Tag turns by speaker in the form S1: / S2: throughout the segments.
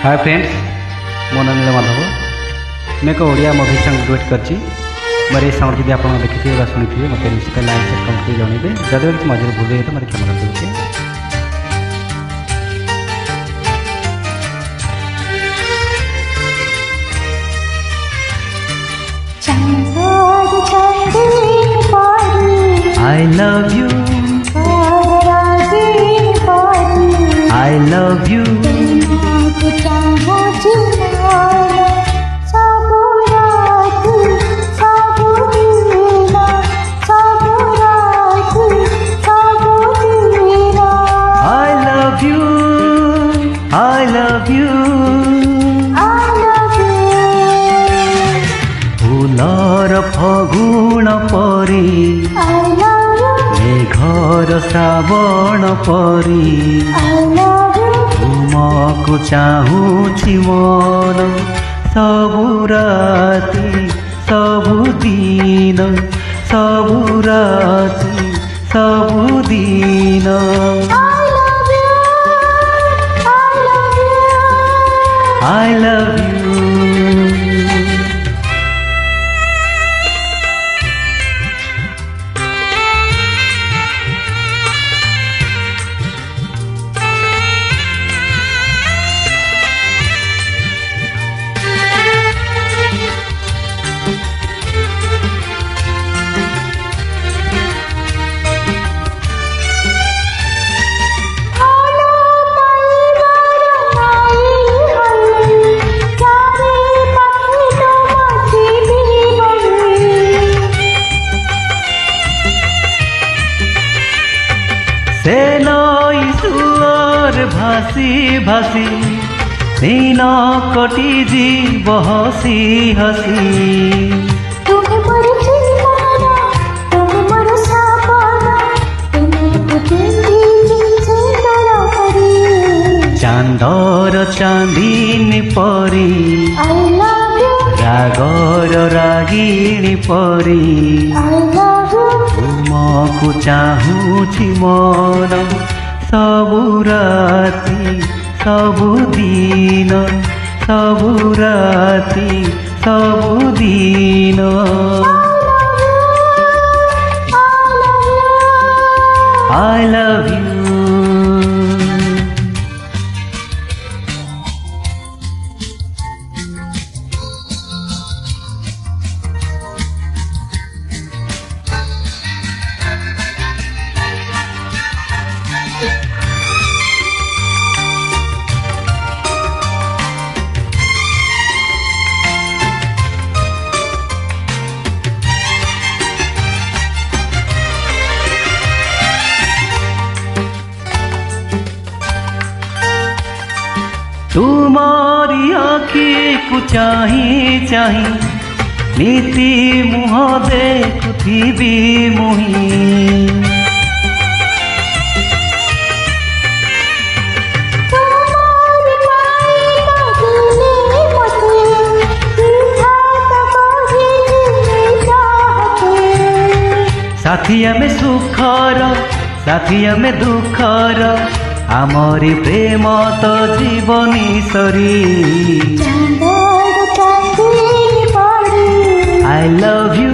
S1: Hi friends, मो नाम नील माधव। मैं एक ओडिया मुवी सॉन्ग डुएट करछि। मोर ये सॉन्ग जब आप देखिए शुणी मत निश्चित लाइक से कमेंट जनइबे। जदि किसी मझे भूल जाए तो मतलब क्षमा कर। I love you, I love you, I love you, फूलर फगुण परी मेघर श्रावण परी तुमको चाहूछि मन सबु राति सबुदिन सबु राति सबुदिन। I love you. से नई सुअर भासी भासी दिन कटी जीव हसी हसी। चांदर चांदीनी परी रागर रागिणी परी तुमको चाहूछि मन सबु राति सबुदिन सबु राति सबुदिन। I love you. तुम्हारी आँखी को चाही चाही नीति मुह देखुथिबी मुही। साथिया में सुखर साथिया में दुखर आमरी प्रेम तो जीवनी सरी। I love you,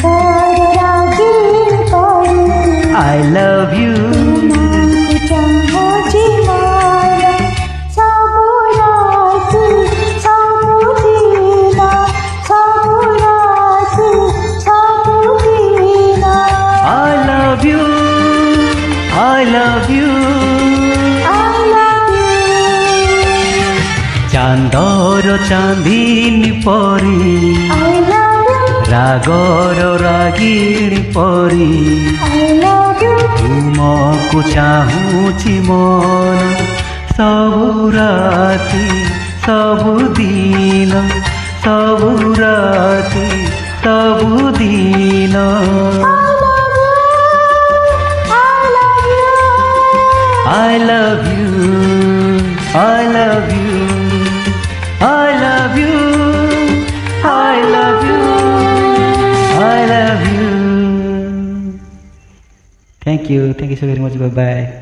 S1: I love you, I love you, I love you, Chandar चांदीनी परी रागर रागिणी परी तुमको चाहूछि मन सबु राति सबुदिन सबु राति सबुदिन। I love you, I love you, I love you, I love you, I love you. Thank you so very much. Bye bye.